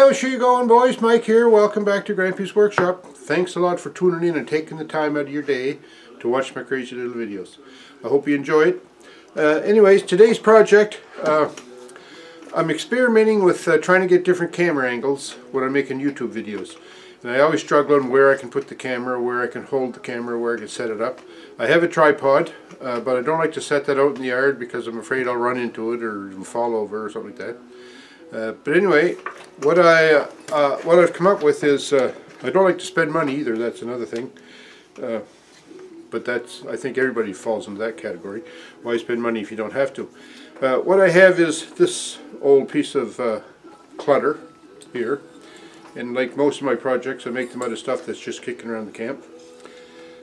How's she going, boys? Mike here. Welcome back to Grampy's Workshop. Thanks a lot for tuning in and taking the time out of your day to watch my crazy little videos. I hope you enjoy it. Anyways, today's project, I'm experimenting with trying to get different camera angles when I'm making YouTube videos. And I always struggle on where I can put the camera, where I can hold the camera, where I can set it up. I have a tripod, but I don't like to set that out in the yard because I'm afraid I'll run into it or fall over or something like that. But anyway, what I've come up with is I don't like to spend money either. That's another thing. But I think everybody falls into that category. Why spend money if you don't have to? What I have is this old piece of clutter here, and like most of my projects, I make them out of stuff that's just kicking around the camp.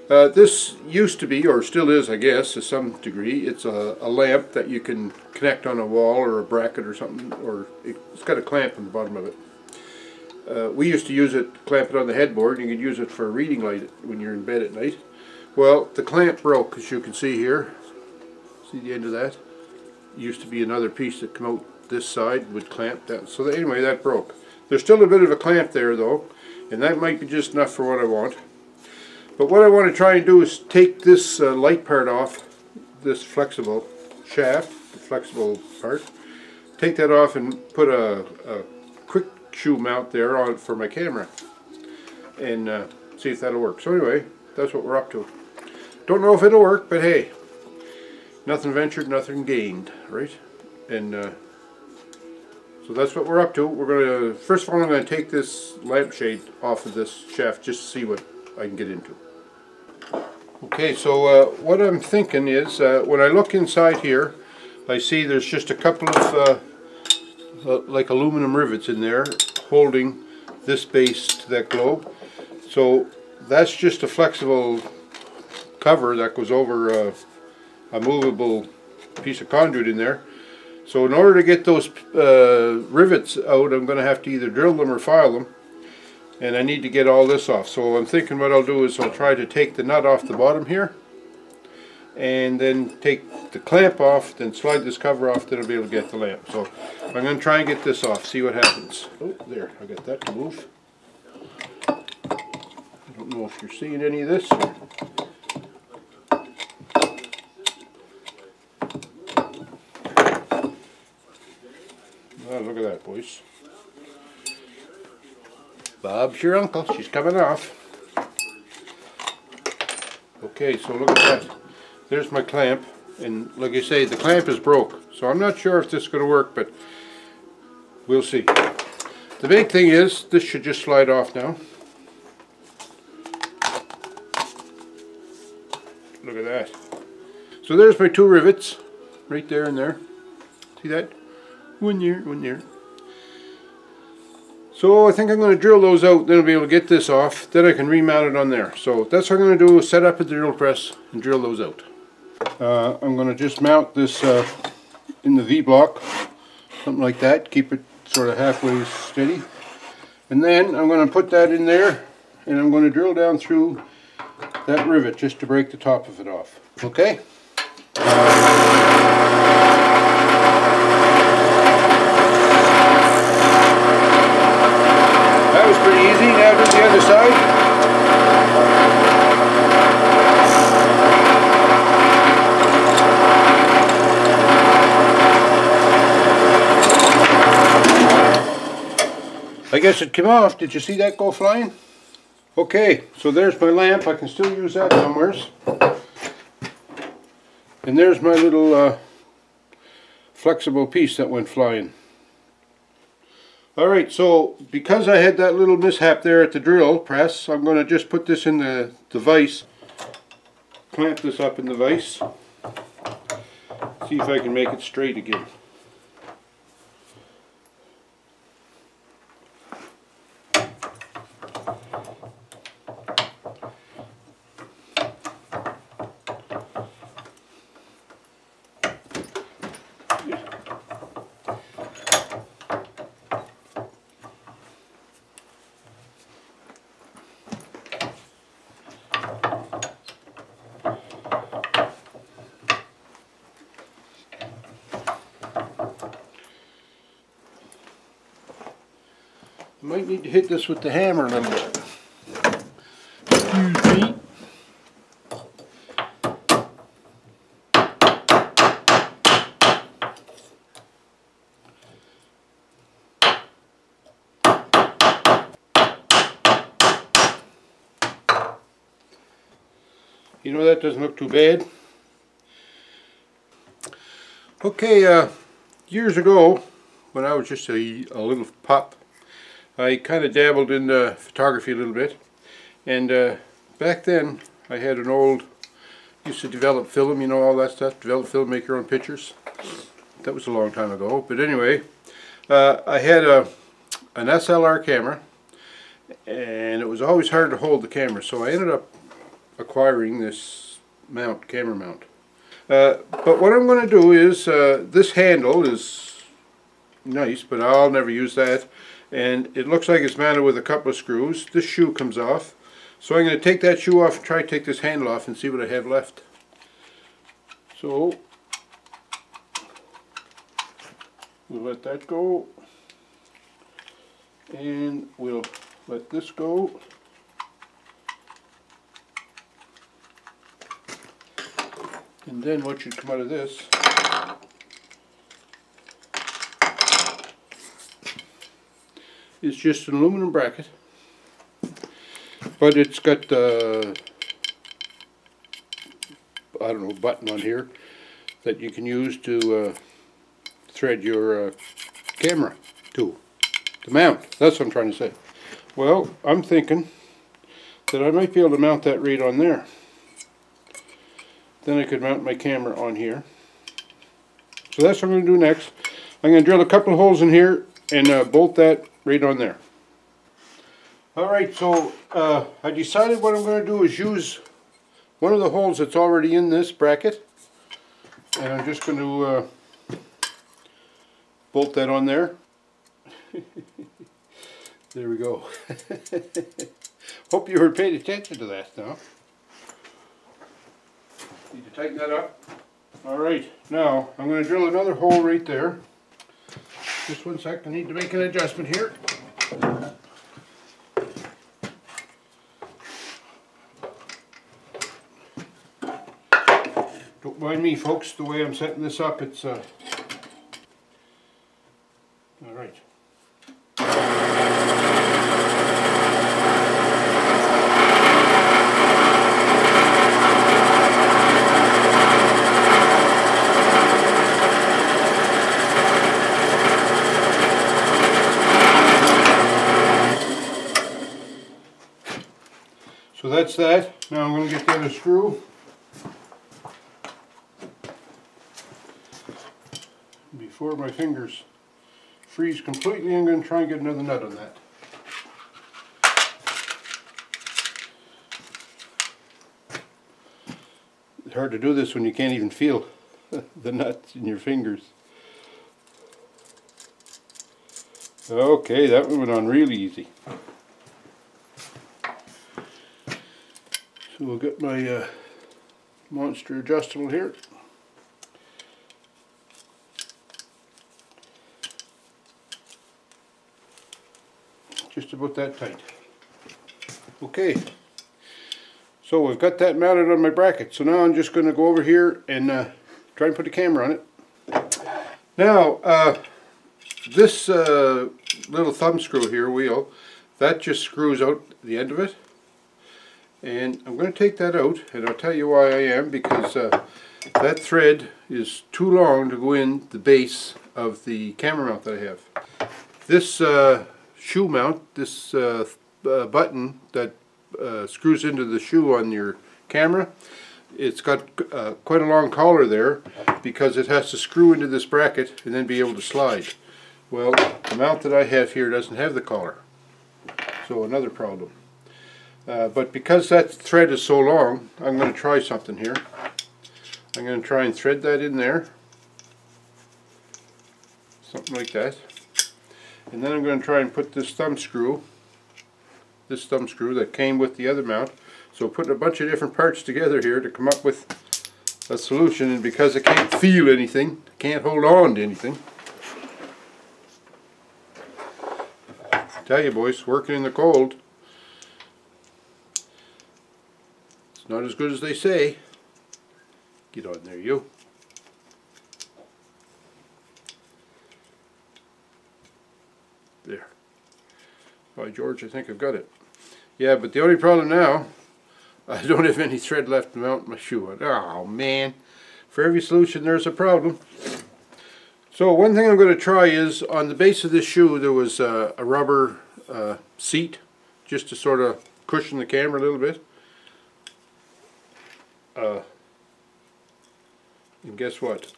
This used to be, or still is, I guess, to some degree. It's a lamp that you can connect on a wall or a bracket or something, or it's got a clamp on the bottom of it. We used to use it, clamp it on the headboard, and you could use it for a reading light when you're in bed at night. Well, the clamp broke, as you can see here. See the end of that? It used to be another piece that come out this side, would clamp that. So anyway, that broke. There's still a bit of a clamp there though, and that might be just enough for what I want. But what I want to try and do is take this light part off, this flexible shaft, the flexible part, take that off and put a quick shoe mount there on for my camera, and see if that'll work. So anyway, that's what we're up to. Don't know if it'll work, but hey, nothing ventured, nothing gained, right? And so that's what we're up to. We're going to, first of all, I'm going to take this lampshade off of this shaft just to see what I can get into. Okay, so what I'm thinking is, when I look inside here, I see there's just a couple of like aluminum rivets in there holding this base to that globe. So that's just a flexible cover that goes over a movable piece of conduit in there. So in order to get those rivets out, I'm going to have to either drill them or file them. And I need to get all this off. So I'm thinking what I'll do is I'll try to take the nut off the bottom here, and then take the clamp off, then slide this cover off, then I'll be able to get the lamp. So I'm going to try and get this off, see what happens. Oh, there, I got that to move. I don't know if you're seeing any of this. Oh, look at that, boys. Bob's your uncle. She's coming off. Okay, so look at that. There's my clamp, and like I say, the clamp is broke. So I'm not sure if this is going to work, but we'll see. The big thing is, this should just slide off now. Look at that. So there's my two rivets, right there and there. See that? One there, one there. So I think I'm going to drill those out, then I'll be able to get this off, then I can remount it on there. So that's what I'm going to do, is set up at the drill press and drill those out. I'm going to just mount this in the V-block, something like that, keep it sort of halfway steady. And then I'm going to put that in there, and I'm going to drill down through that rivet just to break the top of it off. Okay? That was pretty easy. Now do the other side. I guess it came off. Did you see that go flying? Okay, so there's my lamp. I can still use that somewheres. And there's my little flexible piece that went flying. Alright, so because I had that little mishap there at the drill press, I'm going to just put this in the vise, clamp this up in the vise, see if I can make it straight again. Might need to hit this with the hammer a little bit. Excuse me. You know, that doesn't look too bad. Okay, years ago, when I was just a little pup, I kind of dabbled in photography a little bit. And back then, I had an old, used to develop film, you know, all that stuff, develop film, make your own pictures. That was a long time ago. But anyway, I had an SLR camera, and it was always hard to hold the camera, so I ended up acquiring this mount, camera mount. But what I'm going to do is, this handle is nice, but I'll never use that. And it looks like it's mounted with a couple of screws. This shoe comes off. So I'm going to take that shoe off and try to take this handle off and see what I have left. So, we'll let that go. And we'll let this go. And then what should come out of this is just an aluminum bracket, but it's got I don't know, button on here that you can use to thread your camera to mount. That's what I'm trying to say. Well, I'm thinking that I might be able to mount that right on there. Then I could mount my camera on here. So that's what I'm going to do next. I'm going to drill a couple of holes in here and bolt that right on there. Alright, so I decided what I'm going to do is use one of the holes that's already in this bracket. And I'm just going to bolt that on there. There we go. Hope you were paying attention to that now. Need to tighten that up. Alright, now I'm going to drill another hole right there. Just one sec, I need to make an adjustment here. Don't mind me, folks, the way I'm setting this up, it's alright. So that's that. Now I'm going to get the other screw. Before my fingers freeze completely, I'm going to try and get another nut on that. It's hard to do this when you can't even feel the nuts in your fingers. Okay, that one went on really easy. So we'll get my monster adjustable here. Just about that tight. Okay, so we've got that mounted on my bracket. So now I'm just going to go over here and try and put the camera on it. Now, this little thumb screw here, wheel, that just screws out the end of it. And I'm going to take that out, and I'll tell you why I am, because that thread is too long to go in the base of the camera mount that I have. This shoe mount, this button that screws into the shoe on your camera, it's got quite a long collar there because it has to screw into this bracket and then be able to slide. Well, the mount that I have here doesn't have the collar, so another problem. But because that thread is so long, I'm going to try something here. I'm going to try and thread that in there, something like that. And then I'm going to try and put this thumb screw that came with the other mount. So putting a bunch of different parts together here to come up with a solution, and because I can't feel anything, can't hold on to anything, Tell you boys, working in the cold, it's not as good as they say. Get on there, you. There. By George, I think I've got it. Yeah, but the only problem now, I don't have any thread left to mount my shoe on. Oh man, for every solution there's a problem. So one thing I'm going to try is, on the base of this shoe there was a rubber seat, just to sort of cushion the camera a little bit. And guess what?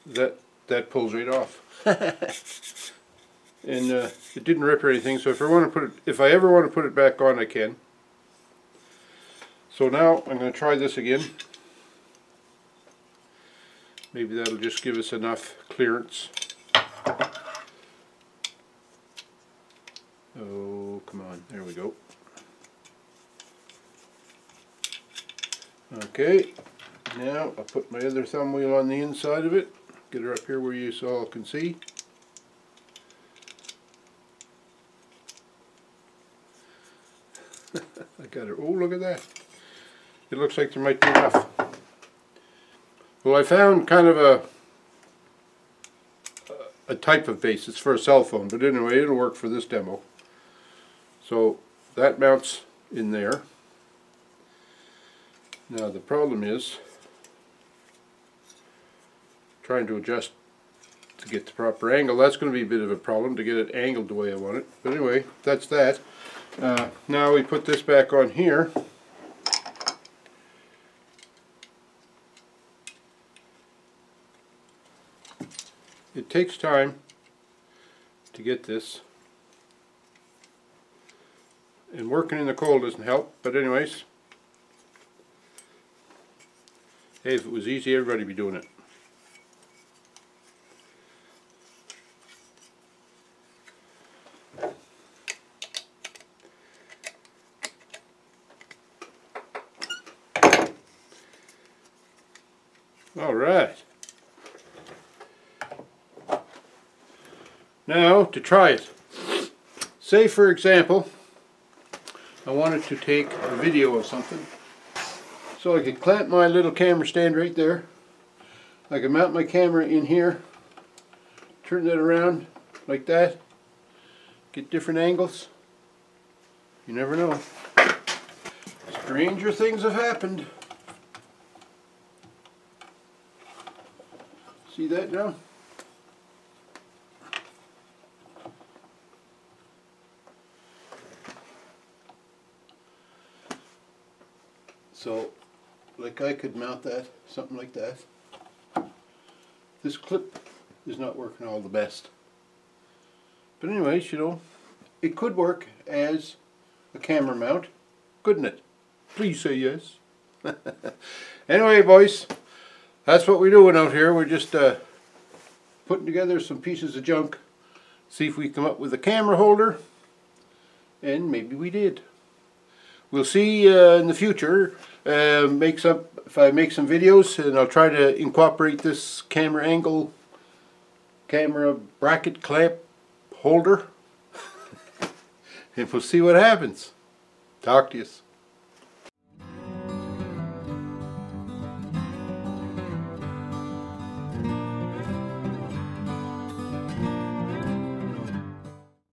That pulls right off. And it didn't rip or anything, so if I ever want to put it back on, I can. So now I'm going to try this again. Maybe that'll just give us enough clearance. Oh, come on, there we go. Okay, now I'll put my other thumb wheel on the inside of it. Get her up here where you all can see. I got her. Oh, look at that. It looks like there might be enough. Well, I found kind of a type of base. It's for a cell phone, but anyway, it'll work for this demo. So that mounts in there. Now the problem is trying to adjust to get the proper angle. That's going to be a bit of a problem to get it angled the way I want it. But anyway, that's that. Now we put this back on here. It takes time to get this, and working in the cold doesn't help, but anyways, hey, if it was easy, everybody would be doing it. All right. Now to try it. Say for example I wanted to take a video of something. So I could clamp my little camera stand right there. I could mount my camera in here, turn that around like that, get different angles. You never know. Stranger things have happened. See that now? So, like, I could mount that, something like that. This clip is not working all the best. But anyways, you know, it could work as a camera mount, couldn't it? Please say yes. Anyway, boys, that's what we're doing out here. We're just putting together some pieces of junk. See if we come up with a camera holder. And maybe we did. We'll see in the future. If I make some videos, and I'll try to incorporate this camera angle, camera bracket clamp holder, and we'll see what happens. Talk to you.